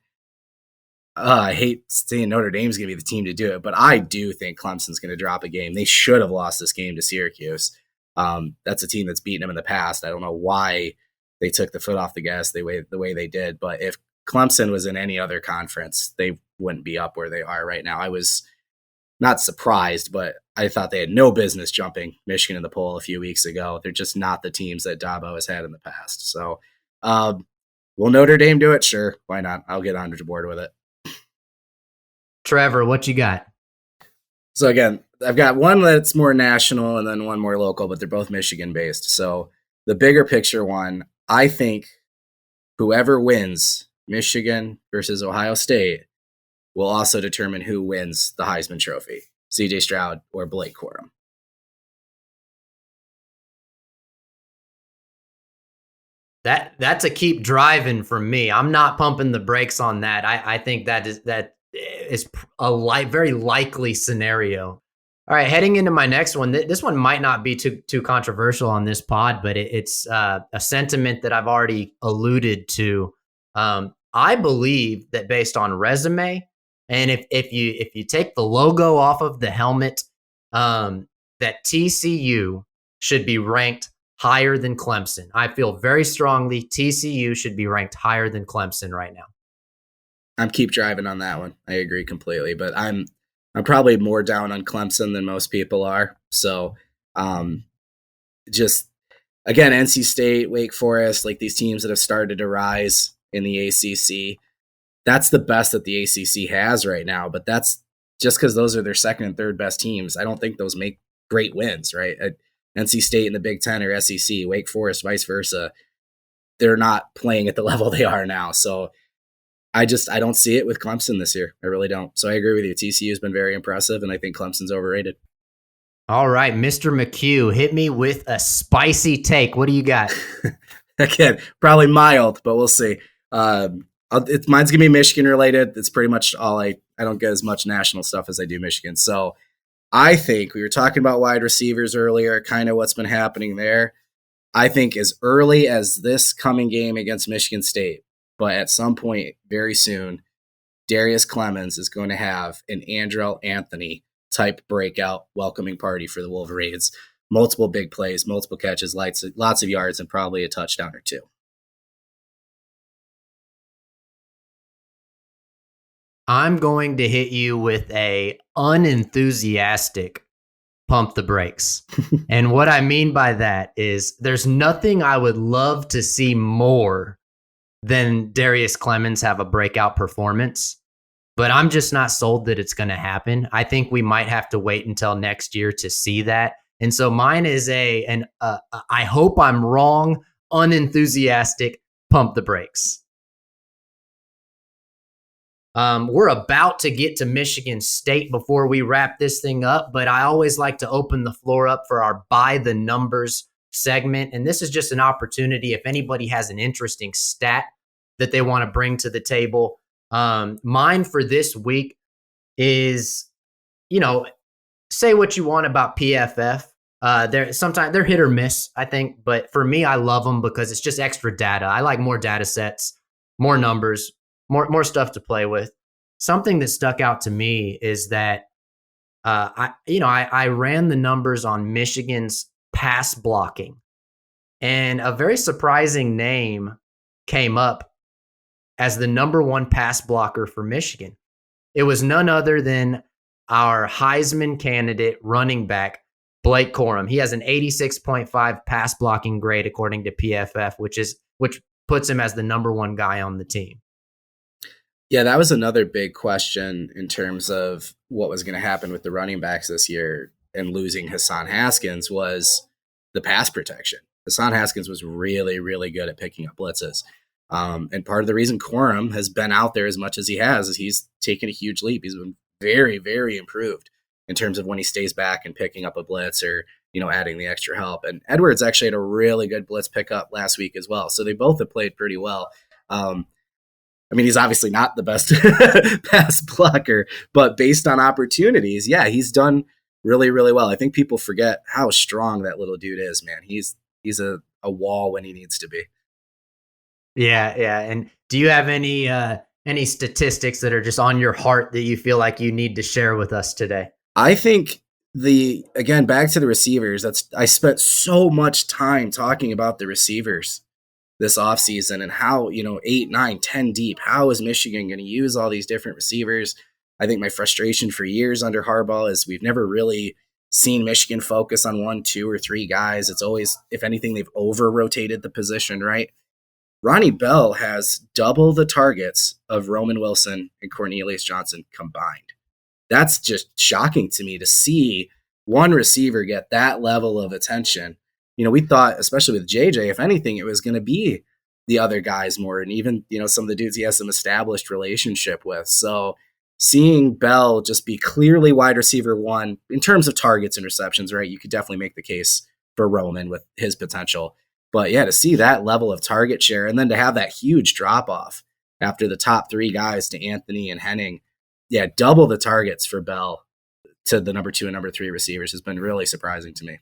I hate saying Notre Dame's going to be the team to do it, but I do think Clemson's going to drop a game. They should have lost this game to Syracuse. That's a team that's beaten them in the past. I don't know why they took the foot off the gas the way they did, but if Clemson was in any other conference, they wouldn't be up where they are right now. I was not surprised, but I thought they had no business jumping Michigan in the poll a few weeks ago. They're just not the teams that Dabo has had in the past. So will Notre Dame do it? Sure. Why not? I'll get on board with it. Trevor, what you got? So again, I've got one that's more national and then one more local, but they're both Michigan based. So the bigger picture one, I think whoever wins Michigan versus Ohio State will also determine who wins the Heisman Trophy, CJ Stroud or Blake Corum. That's a keep driving from me. I'm not pumping the brakes on that. I think that is a very likely scenario. All right, heading into my next one. This one might not be too controversial on this pod, but it's a sentiment that I've already alluded to. I believe that based on resume, and if you take the logo off of the helmet, that TCU should be ranked higher than Clemson. I feel very strongly TCU should be ranked higher than Clemson right now. I'm keep driving on that one. I agree completely, but I'm probably more down on Clemson than most people are. So, again, NC State, Wake Forest, like these teams that have started to rise in the ACC, that's the best that the ACC has right now. But that's just because those are their second and third best teams. I don't think those make great wins, right? NC State in the Big Ten or SEC, Wake Forest, vice versa. They're not playing at the level they are now. So I don't see it with Clemson this year. I really don't. So I agree with you. TCU has been very impressive, and I think Clemson's overrated. All right, Mr. McCue, hit me with a spicy take. What do you got? Again, probably mild, but we'll see. Mine's going to be Michigan related. It's pretty much all I don't get as much national stuff as I do Michigan. So I think we were talking about wide receivers earlier, kind of what's been happening there. I think as early as this coming game against Michigan State, but at some point very soon, Darius Clemens is going to have an Andrell Anthony type breakout welcoming party for the Wolverines. Multiple big plays, multiple catches, lots of yards, and probably a touchdown or two. I'm going to hit you with a unenthusiastic pump the brakes. And what I mean by that is there's nothing I would love to see more than Darius Clemens have a breakout performance, but I'm just not sold that it's going to happen. I think we might have to wait until next year to see that. And so mine is I hope I'm wrong, unenthusiastic pump the brakes. We're about to get to Michigan State before we wrap this thing up, but I always like to open the floor up for our By the Numbers segment. And this is just an opportunity if anybody has an interesting stat that they want to bring to the table. Mine for this week is, say what you want about PFF. Sometimes they're hit or miss, I think. But for me, I love them because it's just extra data. I like more data sets, more numbers, more stuff to play with. Something that stuck out to me is that I ran the numbers on Michigan's pass blocking, and a very surprising name came up as the number one pass blocker for Michigan. It was none other than our Heisman candidate running back, Blake Corum. He has an 86.5 pass blocking grade according to PFF, which puts him as the number one guy on the team. Yeah, that was another big question in terms of what was going to happen with the running backs this year and losing Hassan Haskins was the pass protection. Hassan Haskins was really, really good at picking up blitzes. And part of the reason Corum has been out there as much as he has is he's taken a huge leap. He's been very, very improved in terms of when he stays back and picking up a blitz or, adding the extra help. And Edwards actually had a really good blitz pickup last week as well. So they both have played pretty well. He's obviously not the best pass blocker, but based on opportunities, yeah, he's done really, really well. I think people forget how strong that little dude is, man. He's a wall when he needs to be. Yeah. And do you have any statistics that are just on your heart that you feel like you need to share with us today? I think back to the receivers, I spent so much time talking about the receivers this offseason and how, 8, 9, 10 deep, how is Michigan going to use all these different receivers? I think my frustration for years under Harbaugh is we've never really seen Michigan focus on 1, 2, or 3 guys. It's always, if anything, they've over-rotated the position, right? Ronnie Bell has double the targets of Roman Wilson and Cornelius Johnson combined. That's just shocking to me to see one receiver get that level of attention. We thought, especially with JJ, if anything, it was going to be the other guys more, and even, some of the dudes he has some established relationship with. So seeing Bell just be clearly wide receiver one in terms of targets and receptions, right? You could definitely make the case for Roman with his potential. But yeah, to see that level of target share and then to have that huge drop off after the top 3 guys to Anthony and Henning, yeah, double the targets for Bell to the number 2 and number 3 receivers has been really surprising to me.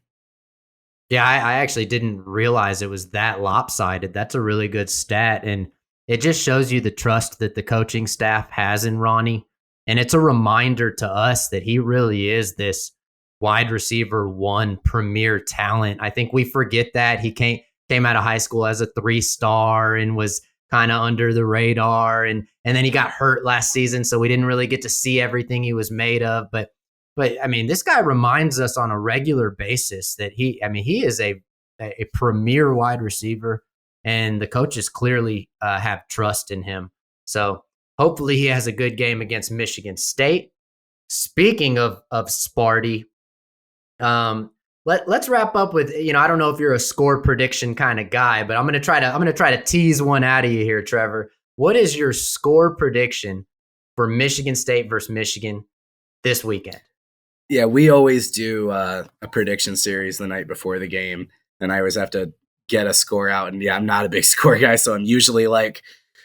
Yeah, I actually didn't realize it was that lopsided. That's a really good stat. And it just shows you the trust that the coaching staff has in Ronnie. And it's a reminder to us that he really is this wide receiver 1 premier talent. I think we forget that. He came out of high school as a 3-star and was kind of under the radar. And then he got hurt last season, so we didn't really get to see everything he was made of. But this guy reminds us on a regular basis that he is a a premier wide receiver, and the coaches clearly have trust in him. So hopefully he has a good game against Michigan State. Speaking of Sparty, let's wrap up with, I don't know if you're a score prediction kind of guy, but I'm gonna try to tease one out of you here, Trevor. What is your score prediction for Michigan State versus Michigan this weekend? Yeah, we always do a prediction series the night before the game, and I always have to get a score out. And yeah, I'm not a big score guy, so I'm usually like,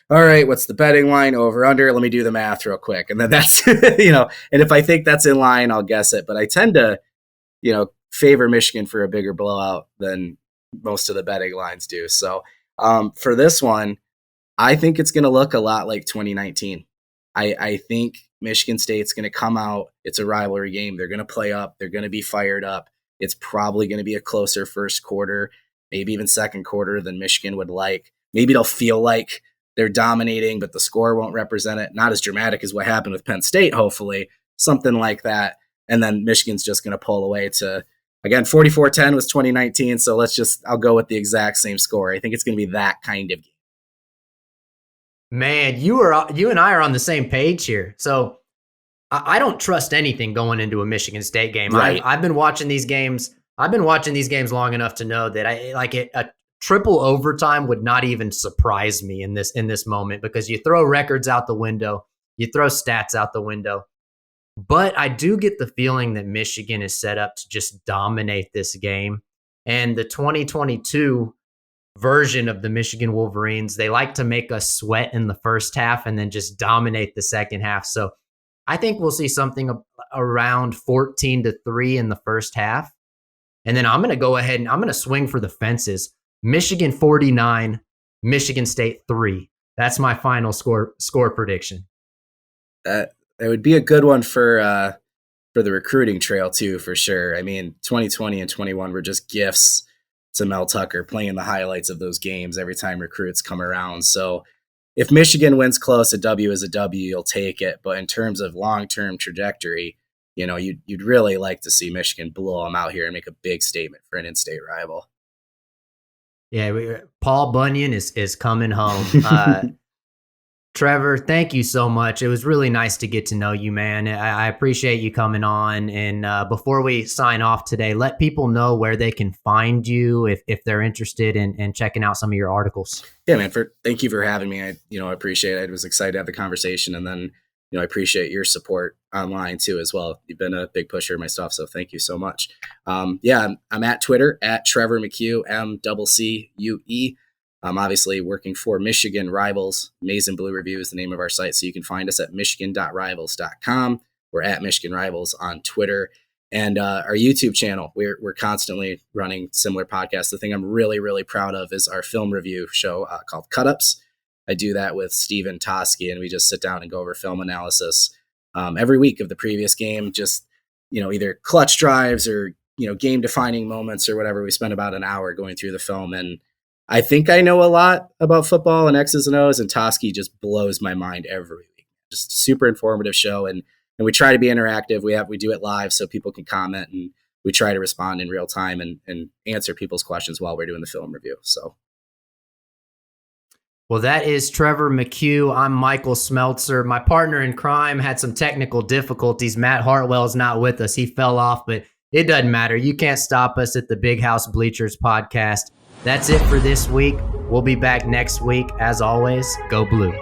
all right, what's the betting line, over, under? Let me do the math real quick. And then that's, and if I think that's in line, I'll guess it. But I tend to, favor Michigan for a bigger blowout than most of the betting lines do. So for this one, I think it's going to look a lot like 2019. I think Michigan State's going to come out. It's a rivalry game. They're going to play up. They're going to be fired up. It's probably going to be a closer first quarter, maybe even second quarter than Michigan would like. Maybe it'll feel like they're dominating, but the score won't represent it. Not as dramatic as what happened with Penn State, hopefully. Something like that. And then Michigan's just going to pull away to, again, 44-10 was 2019. So I'll go with the exact same score. I think it's going to be that kind of game. Man, you and I are on the same page here. So I don't trust anything going into a Michigan State game. Right. I've been watching these games. I've been watching these games long enough to know that a triple overtime would not even surprise me in this moment, because you throw records out the window, you throw stats out the window. But I do get the feeling that Michigan is set up to just dominate this game. And the 2022 version of the Michigan Wolverines, they like to make us sweat in the first half and then just dominate the second half. So I think we'll see something around 14-3 in the first half. And then I'm going to go ahead and I'm going to swing for the fences. Michigan 49, Michigan State 3. That's my final score prediction. That would be a good one for the recruiting trail too, for sure. I mean, 2020 and 21 were just gifts to Mel Tucker, playing the highlights of those games every time recruits come around. So if Michigan wins close, a W is a W, you'll take it. But in terms of long-term trajectory, you'd really like to see Michigan blow them out here and make a big statement for an in-state rival. Yeah, Paul Bunyan is coming home. Trevor, thank you so much. It was really nice to get to know you, man. I appreciate you coming on. And before we sign off today, let people know where they can find you if they're interested in checking out some of your articles. Yeah, man. Thank you for having me. I appreciate it. I was excited to have the conversation, and then I appreciate your support online too as well. You've been a big pusher of my stuff, so thank you so much. I'm at Twitter at Trevor McCue, MCCUE. I'm obviously working for Michigan Rivals. Maize and Blue Review is the name of our site, so you can find us at michigan.rivals.com. We're at Michigan Rivals on Twitter. And our YouTube channel, we're constantly running similar podcasts. The thing I'm really, really proud of is our film review show called Cut Ups. I do that with Steven Toski, and we just sit down and go over film analysis every week of the previous game, just either clutch drives or game-defining moments or whatever. We spend about an hour going through the film, and I think I know a lot about football and X's and O's, and Toski just blows my mind every week. Just super informative show, and we try to be interactive. We do it live so people can comment, and we try to respond in real time and answer people's questions while we're doing the film review. So, well, that is Trevor McCue. I'm Michael Smeltzer. My partner in crime had some technical difficulties. Matt Hartwell is not with us. He fell off, but it doesn't matter. You can't stop us at the Big House Bleachers Podcast. That's it for this week. We'll be back next week. As always, go Blue.